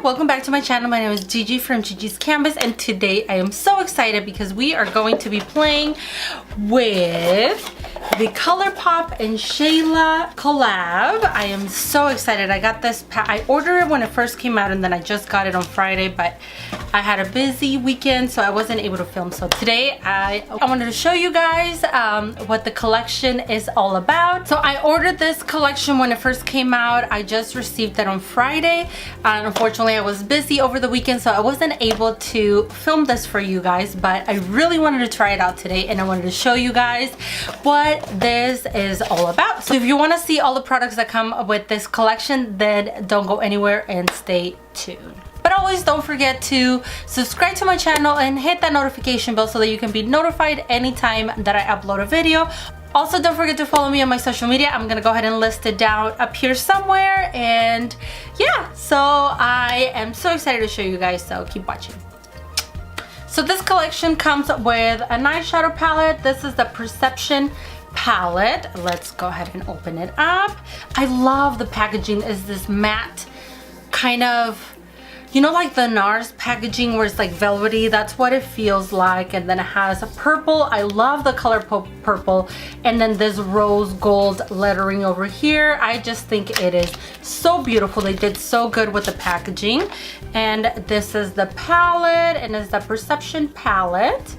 welcome back to my channel. My name is Gigi from Gigi's Canvas, and today I am so excited because we are going to be playing with the Colourpop X Shayla collab. I am so excited. I got this I ordered it when it first came out, and then I just got it on Friday, but I had a busy weekend so I wasn't able to film. So today I wanted to show you guys what the collection is all about. So I ordered this collection when it first came out. I just received it on Friday, and unfortunately I was busy over the weekend, so I wasn't able to film this for you guys, but I really wanted to try it out today, and I wanted to show you guys what this is all about. So if you want to see all the products that come with this collection, then don't go anywhere and stay tuned. But always don't forget to subscribe to my channel and hit that notification bell so that you can be notified anytime that I upload a video. Also, don't forget to follow me on my social media. I'm gonna go ahead and list it down up here somewhere. And yeah, so I am so excited to show you guys, so keep watching. So this collection comes with an eyeshadow palette. This is the Perception palette. Let's go ahead and open it up. I love the packaging. Is this matte kind of, you know, like the NARS packaging where it's like velvety? That's what it feels like. And then it has a purple. I love the color purple. And then this rose gold lettering over here. I just think it is so beautiful. They did so good with the packaging. And this is the palette, and it's the Perception palette.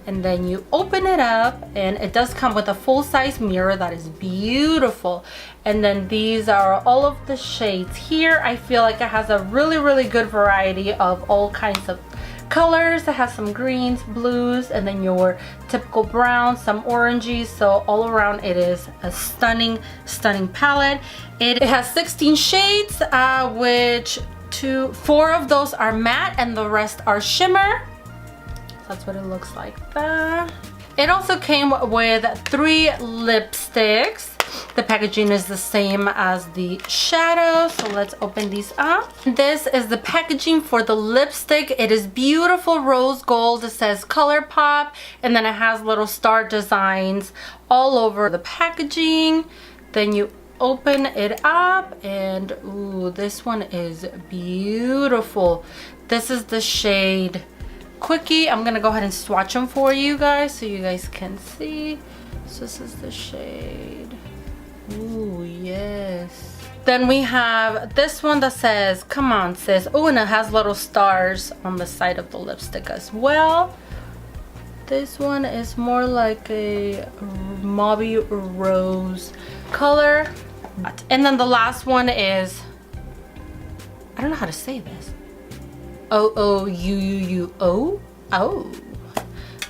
And then you open it up, and it does come with a full-size mirror that is beautiful. And then these are all of the shades here. I feel like it has a really good variety of all kinds of colors. It has some greens, blues, and then your typical browns, some orangey. So all around it is a stunning palette. It has 16 shades, which 4 of those are matte and the rest are shimmer. That's what it looks like there. It also came with 3 lipsticks. The packaging is the same as the shadow, so let's open these up. This is the packaging for the lipstick. It is beautiful rose gold. It says Colourpop, and then it has little star designs all over the packaging. Then you open it up, and ooh, this one is beautiful. This is the shade Quickie. I'm gonna go ahead and swatch them for you guys so you guys can see. So this is the shade. Ooh, yes. Then we have this one that says, come on sis. Oh, and it has little stars on the side of the lipstick as well. This one is more like a mauvey rose color. And then the last one is, I don't know how to say this. OOUUU. Oh.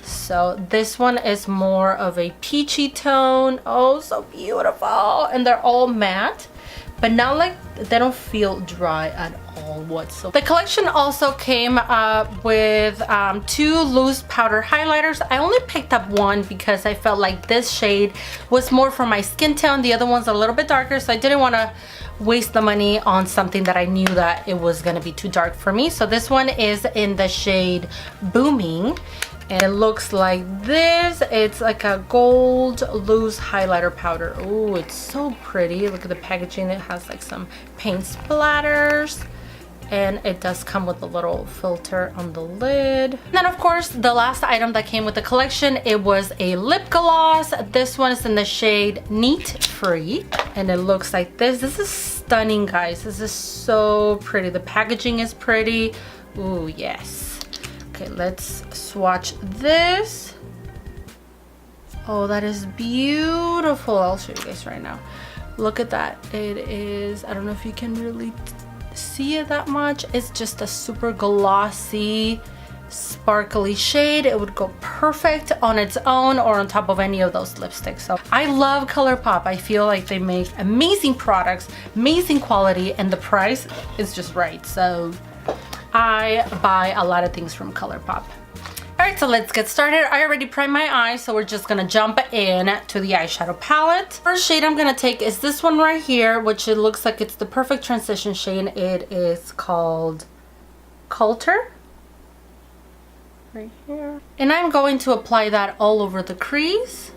So this one is more of a peachy tone. Oh, so beautiful. And they're all matte, but not like, they don't feel dry at all whatsoever. The collection also came with 2 loose powder highlighters. I only picked up one because I felt like this shade was more for my skin tone. The other one's a little bit darker, so I didn't want to waste the money on something that I knew that it was gonna be too dark for me. So this one is in the shade BOOMIN, and it looks like this. It's like a gold loose highlighter powder. Oh, it's so pretty. Look at the packaging. It has like some paint splatters, and it does come with a little filter on the lid. And then of course the last item that came with the collection, it was a lip gloss. This one is in the shade Neat Free, and it looks like this. This is stunning, guys. This is so pretty. The packaging is pretty. Ooh, yes. Okay, let's swatch this. Oh, that is beautiful. I'll show you guys right now. Look at that. It is, I don't know if you can really see it that much. It's just a super glossy, sparkly shade. It would go perfect on its own or on top of any of those lipsticks. So I love Colourpop. I feel like they make amazing products, amazing quality, and the price is just right. So I buy a lot of things from Colourpop. Alright, so let's get started. I already primed my eyes, so we're just gonna jump in to the eyeshadow palette. First shade I'm gonna take is this one right here, which it looks like it's the perfect transition shade. It is called Culture. Right here. And I'm going to apply that all over the crease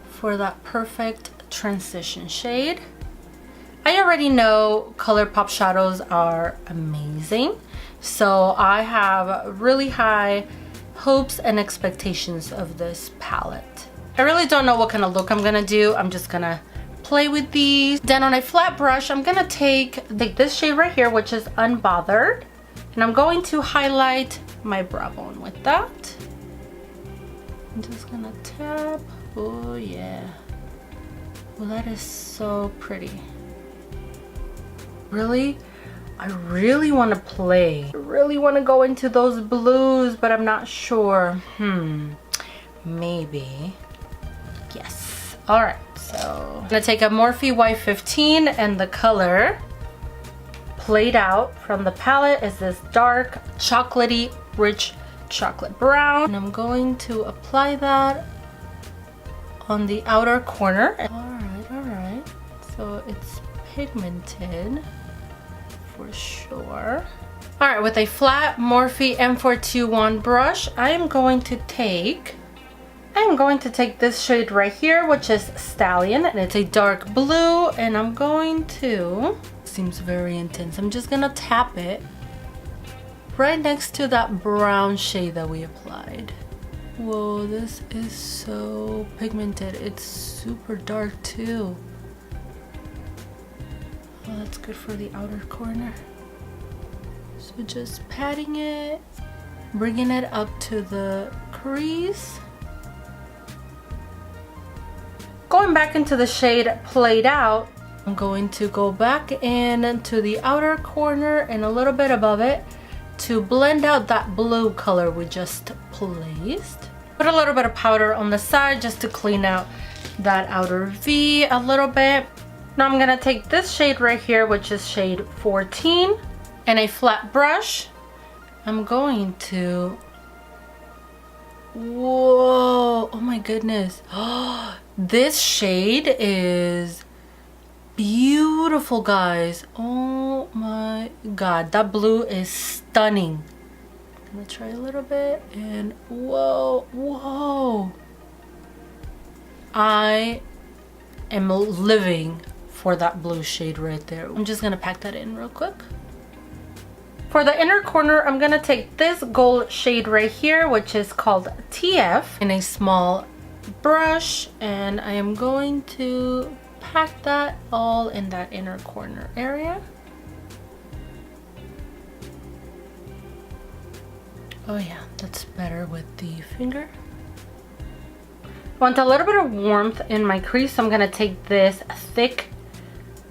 for that perfect transition shade. I already know Colourpop shadows are amazing, so I have really high hopes and expectations of this palette. I really don't know what kind of look I'm gonna do. I'm just gonna play with these. Then on a flat brush, I'm gonna take this shade right here, which is Unbothered, and I'm going to highlight my brow bone with that. I'm just gonna tap. Oh yeah. Well, that is so pretty. Really? I really want to play. I really want to go into those blues, but I'm not sure. Maybe. Yes. All right. So I'm gonna take a Morphe Y15, and the color played out from the palette is this dark, chocolatey, rich chocolate brown. And I'm going to apply that on the outer corner. All right. So it's pigmented for sure. All right, with a flat Morphe M421 brush, I am going to take this shade right here, which is Stallion, and it's a dark blue, and I'm going to, seems very intense, I'm just gonna tap it right next to that brown shade that we applied. Whoa, this is so pigmented. It's super dark too. Oh, that's good for the outer corner. So just patting it, bringing it up to the crease. Going back into the shade Played Out, I'm going to go back in to the outer corner and a little bit above it to blend out that blue color we just placed. Put a little bit of powder on the side just to clean out that outer V a little bit. Now I'm gonna take this shade right here, which is shade 14, and a flat brush. I'm going to, whoa, oh my goodness. This shade is beautiful, guys. Oh my god, that blue is stunning. I'm gonna try a little bit, and whoa. I am living for that blue shade right there. I'm just gonna pack that in real quick. For the inner corner, I'm gonna take this gold shade right here, which is called TF, in a small brush, and I am going to pack that all in that inner corner area. Oh yeah, that's better with the finger. I want a little bit of warmth in my crease, so I'm gonna take this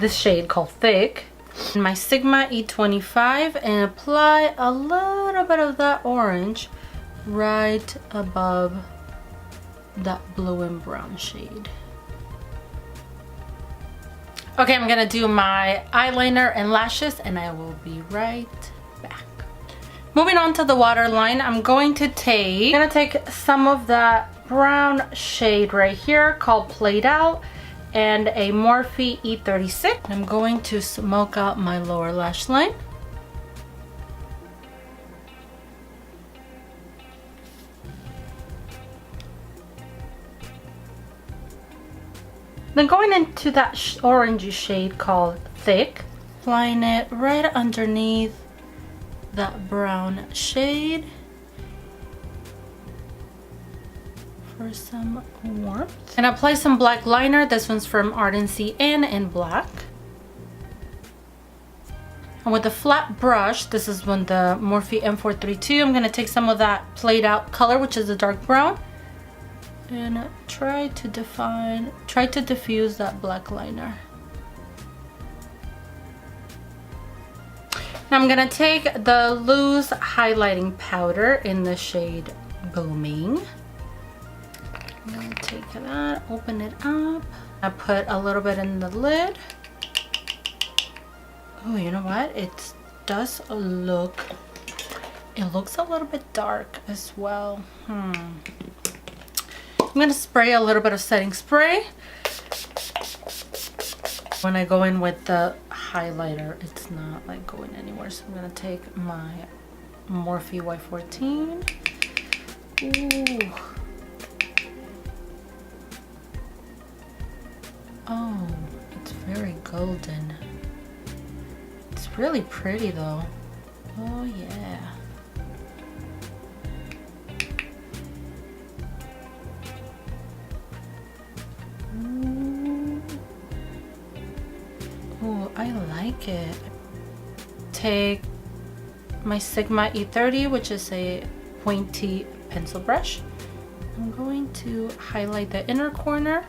shade called Thick, in my Sigma E25, and apply a little bit of that orange right above that blue and brown shade. Okay, I'm gonna do my eyeliner and lashes, and I will be right back. Moving on to the waterline, I'm going to take some of that brown shade right here called Played Out, and a Morphe E36. I'm going to smoke out my lower lash line. Then going into that orangey shade called Thick, applying it right underneath that brown shade for some warmth. And apply some black liner. This one's from Ardency in black. And with a flat brush, this is when the Morphe M432, I'm gonna take some of that Played Out color, which is a dark brown, and try to diffuse that black liner. Now I'm gonna take the loose highlighting powder in the shade Booming. I'm gonna take that, open it up. I put a little bit in the lid. Oh, you know what? It looks a little bit dark as well. I'm gonna spray a little bit of setting spray. When I go in with the highlighter, it's not like going anywhere. So I'm gonna take my Morphe Y14. Ooh. Oh, It's very golden. It's really pretty though. Oh yeah. Oh, I like it. Take my Sigma E30, which is a pointy pencil brush. I'm going to highlight the inner corner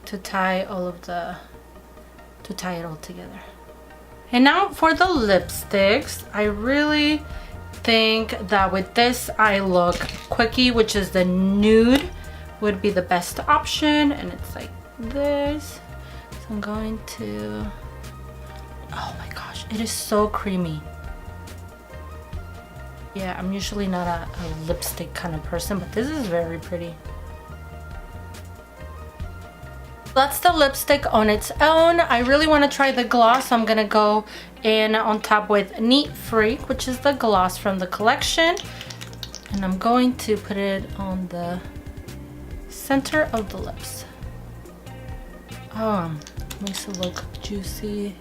to tie it all together. And now for the lipsticks, I really think that with this eye look, Quickie, which is the nude, would be the best option, and it's like this. So I'm going to, oh my gosh, it is so creamy. Yeah, I'm usually not a lipstick kind of person, but this is very pretty. That's the lipstick on its own. I really want to try the gloss, so I'm gonna go in on top with Neat Freak, which is the gloss from the collection, and I'm going to put it on the center of the lips. Makes it look juicy.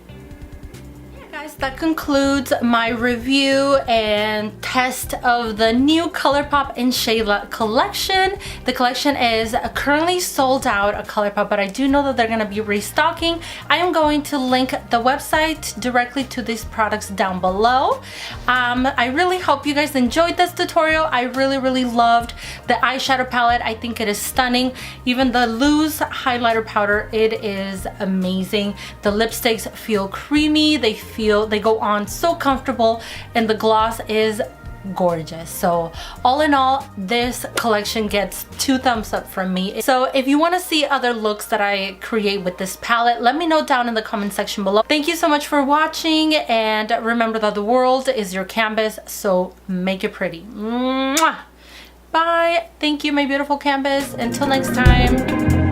Guys, that concludes my review and test of the new Colourpop X Shayla collection. The collection is currently sold out at Colourpop, but I do know that they're going to be restocking. I am going to link the website directly to these products down below. I really hope you guys enjoyed this tutorial. I really loved the eyeshadow palette. I think it is stunning. Even the loose highlighter powder, it is amazing. The lipsticks feel creamy. They go on so comfortable, and the gloss is gorgeous. So all in all, this collection gets 2 thumbs up from me. So if you want to see other looks that I create with this palette, let me know down in the comment section below. Thank you so much for watching, and remember that the world is your canvas, so make it pretty. Mwah! Bye. Thank you, my beautiful canvas. Until next time.